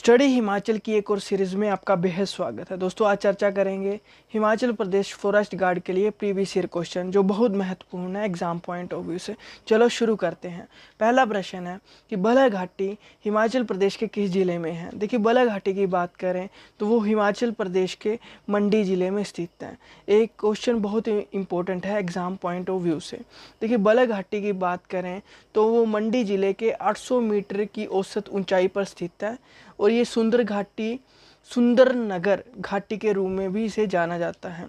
Study Himachal की एक और सीरीज में आपका बेहद स्वागत है। दोस्तों, आज चर्चा करेंगे हिमाचल प्रदेश फॉरेस्ट गार्ड के लिए प्रीवियस ईयर क्वेश्चन, जो बहुत महत्वपूर्ण है एग्जाम पॉइंट ऑफ व्यू से। चलो शुरू करते हैं। पहला प्रश्न है कि बलह घाटी हिमाचल प्रदेश के किस जिले में है। देखिए, बलह घाटी की बात करें तो वो हिमाचल प्रदेश के मंडी जिले में स्थित है। एक क्वेश्चन बहुत इंपॉर्टेंट है एग्जाम पॉइंट ऑफ व्यू से। देखिए, बलह घाटी की बात करें तो वो मंडी जिले के 800 मीटर की औसत ऊंचाई पर स्थित है और ये सुंदर नगर घाटी के रूप में भी इसे जाना जाता है।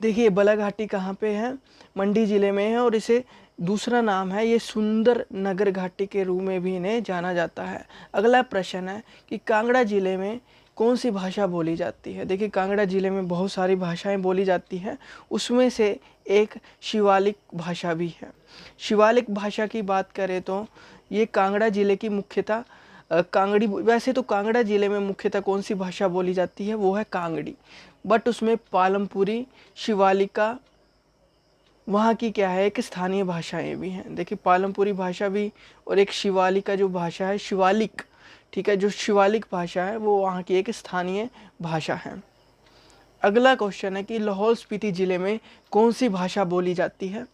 देखिए, बलह घाटी कहाँ पे है? मंडी जिले में है और इसे दूसरा नाम है ये सुंदर नगर घाटी के रूप में भी इन्हें जाना जाता है। अगला प्रश्न है कि कांगड़ा जिले में कौन सी भाषा बोली जाती है। देखिए, कांगड़ा जिले में बहुत सारी भाषाएं बोली जाती हैं, उसमें से एक शिवालिक भाषा भी है। शिवालिक भाषा की बात करें तो ये कांगड़ा जिले की मुख्यतः कांगड़ी। वैसे तो कांगड़ा जिले में मुख्यतः कौन सी भाषा बोली जाती है, वो है कांगड़ी, बट उसमें पालमपुरी, शिवालिका वहाँ की क्या है, एक स्थानीय भाषाएं भी हैं। देखिए, पालमपुरी भाषा भी और एक शिवालिका जो भाषा है, शिवालिक, ठीक है, जो शिवालिक भाषा है वो वहाँ की एक स्थानीय भाषा है। अगला क्वेश्चन है कि लाहौल स्पीति जिले में कौन सी भाषा बोली जाती है।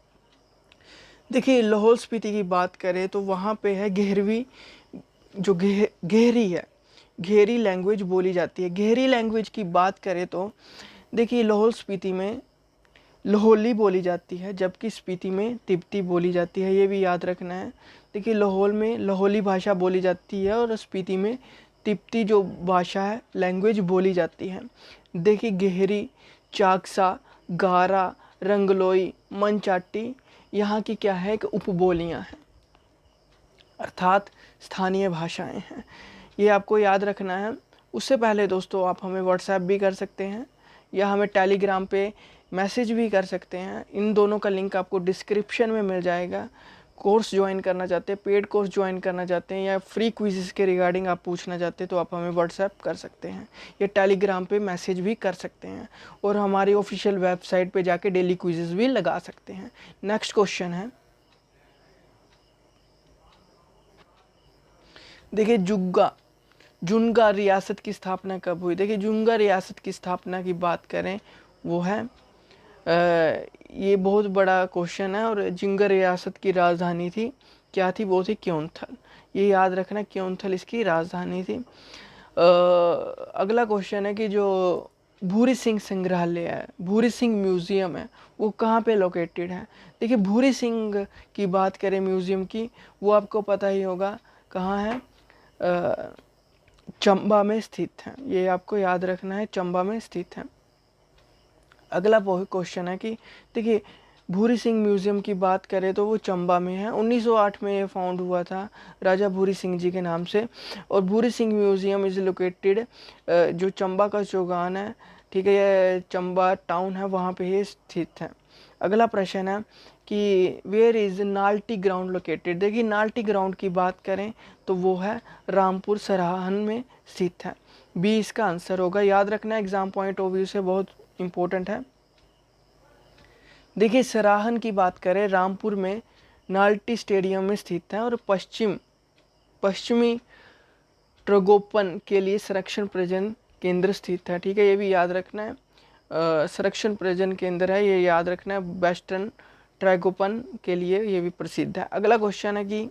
देखिए, लाहौल स्पीति की बात करें तो वहाँ पे है घेरवी, जो गहरी है, गहरी लैंग्वेज बोली जाती है। गहरी लैंग्वेज की बात करें तो देखिए, लाहौल स्पीति में लाहौली बोली जाती है, जबकि स्पीति में तिब्बती बोली जाती है, ये भी याद रखना है। देखिए, लाहौल में लाहौली भाषा बोली जाती है और स्पीति में तिब्बती जो भाषा है, लैंग्वेज बोली जाती है। देखिए, गहरी, चाकसा, गारा, रंगलोई, मनचाटी यहाँ की क्या है, एक उपबोलियाँ हैं, अर्थात स्थानीय भाषाएं हैं। ये आपको याद रखना है। उससे पहले दोस्तों, आप हमें व्हाट्सएप भी कर सकते हैं या हमें टेलीग्राम पे मैसेज भी कर सकते हैं। इन दोनों का लिंक आपको डिस्क्रिप्शन में मिल जाएगा। कोर्स ज्वाइन करना चाहते हैं, पेड कोर्स ज्वाइन करना चाहते हैं या फ्री क्विज़ के रिगार्डिंग आप पूछना चाहते हैं तो आप हमें व्हाट्सएप कर सकते हैं या टेलीग्राम पे मैसेज भी कर सकते हैं और हमारी ऑफिशियल वेबसाइट पे जाके डेली क्विज़ भी लगा सकते हैं। नेक्स्ट क्वेश्चन है, देखिए, जुन्गा रियासत की स्थापना कब हुई। देखिए, जुन्गा रियासत की स्थापना की बात करें वो है ये बहुत बड़ा क्वेश्चन है और जुन्गा रियासत की राजधानी थी, क्या थी, वो थी क्योंथल। ये याद रखना, क्योंथल इसकी राजधानी थी। अगला क्वेश्चन है कि जो भूरी सिंह संग्रहालय है, भूरी सिंह म्यूज़ियम है, वो कहाँ पे लोकेटेड है। देखिए, भूरी सिंह की बात करें म्यूज़ियम की, वो आपको पता ही होगा कहाँ है, चंबा में स्थित है। ये आपको याद रखना है, चंबा में स्थित है। अगला क्वेश्चन है कि देखिए, भूरी सिंह म्यूज़ियम की बात करें तो वो चंबा में है। 1908 में ये फाउंड हुआ था राजा भूरी सिंह जी के नाम से और Bhuri Singh museum is located जो चंबा का चौगान है, ठीक है, ये चंबा टाउन है, वहाँ पे ये स्थित है। अगला प्रश्न है कि where is Nalti ground located. देखिए, नाल्टी ग्राउंड की बात करें तो वो है रामपुर सराहन में स्थित है। बी इसका आंसर होगा। याद रखना, एग्जाम पॉइंट ऑफ व्यू से बहुत इंपॉर्टेंट है। देखिए, सराहन की बात करें, रामपुर में नाल्टी स्टेडियम में स्थित है और पश्चिमी ट्रगोपन के लिए संरक्षण प्रजनन केंद्र स्थित है, ठीक है, ये भी याद रखना है। संरक्षण प्रजनन केंद्र है, ये याद रखना है। वेस्टर्न ट्रैगोपन के लिए ये भी प्रसिद्ध है। अगला क्वेश्चन है कि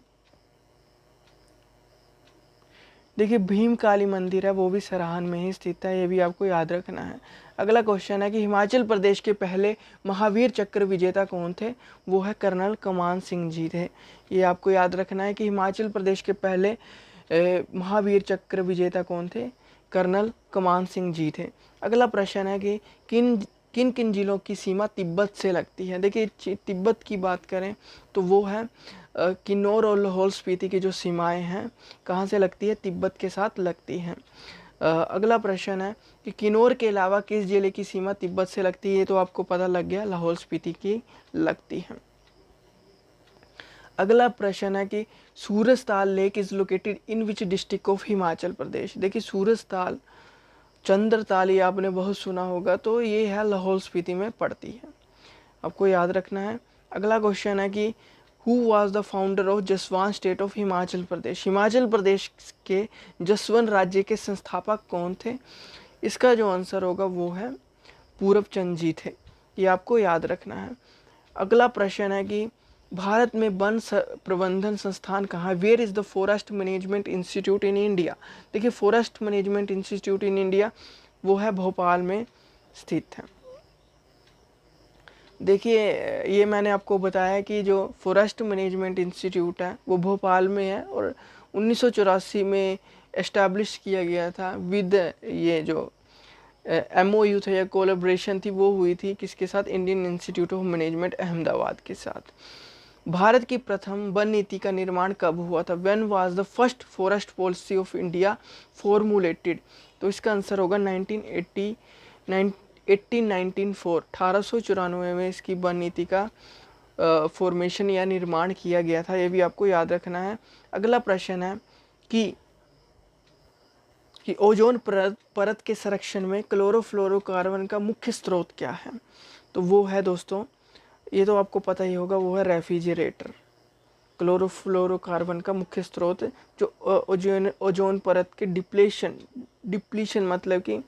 देखिए, भीम काली मंदिर है, वो भी सराहन में ही स्थित है, ये भी आपको याद रखना है। अगला क्वेश्चन है कि हिमाचल प्रदेश के पहले महावीर चक्र विजेता कौन थे। वो है कर्नल कमान सिंह जी थे। ये आपको याद रखना है कि हिमाचल प्रदेश के पहले महावीर चक्र विजेता कौन थे, कर्नल कमान सिंह जी थे। अगला प्रश्न है कि किन किन किन जिलों की सीमा तिब्बत से लगती है। देखिए, तिब्बत की बात करें तो वो है किन्नौर और लाहौल स्पीति की जो सीमाएं हैं कहाँ से लगती है, तिब्बत के साथ लगती हैं। अगला प्रश्न है कि किन्नौर के अलावा किस जिले की सीमा तिब्बत से लगती है, तो आपको पता लग गया, लाहौल स्पीति की लगती है। अगला प्रश्न है कि Surajtal lake is located in which district of Himachal Pradesh. देखिए, सूरजताल, चंद्रताल, ये आपने बहुत सुना होगा, तो ये है लाहौल स्पीति में पड़ती है, आपको याद रखना है। अगला क्वेश्चन है कि who was the founder of Jaswant state of Himachal Pradesh? Himachal Pradesh के जसवंत राज्य के संस्थापक कौन थे? इसका जो आंसर होगा वो है पूरब चंद जी थे। ये आपको याद रखना है। अगला प्रश्न है कि भारत में वन प्रबंधन संस्थान कहाँ है? Where is the forest management institute in India? देखिए, forest management institute in India वो है भोपाल में स्थित है। देखिए, ये मैंने आपको बताया कि जो फॉरेस्ट मैनेजमेंट इंस्टीट्यूट है वो भोपाल में है और 1984 में एस्टैब्लिश किया गया था विद ये जो MOU था या कोलैबोरेशन थी वो हुई थी किसके साथ? Indian institute of management Ahmedabad के साथ। भारत की प्रथम वन नीति का निर्माण कब हुआ था? When was the first forest policy of India formulated? तो इसका आंसर होगा 1894 1894 में इसकी वन नीति का फॉर्मेशन या निर्माण किया गया था। ये भी आपको याद रखना है। अगला प्रश्न है कि ओजोन परत के संरक्षण में क्लोरोफ्लोरोकार्बन का मुख्य स्रोत क्या है? तो वो है दोस्तों, ये तो आपको पता ही होगा, वो है रेफ्रिजरेटर। क्लोरोफ्लोरोकार्बन का मुख्य स्रोत जो ओजोन परत के डिप्लीशन मतलब कि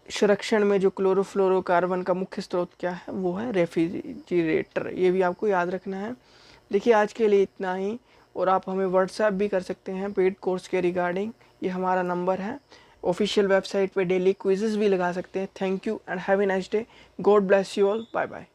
संरक्षण में जो क्लोरोफ्लोरोकार्बन का मुख्य स्रोत क्या है वो है रेफ्रिजरेटर। ये भी आपको याद रखना है। देखिए, आज के लिए इतना ही, और आप हमें व्हाट्सएप भी कर सकते हैं पेड कोर्स के रिगार्डिंग, ये हमारा नंबर है। ऑफिशियल वेबसाइट पे डेली क्विजेस भी लगा सकते हैं। Thank you and have a nice day. God bless you all. Bye bye.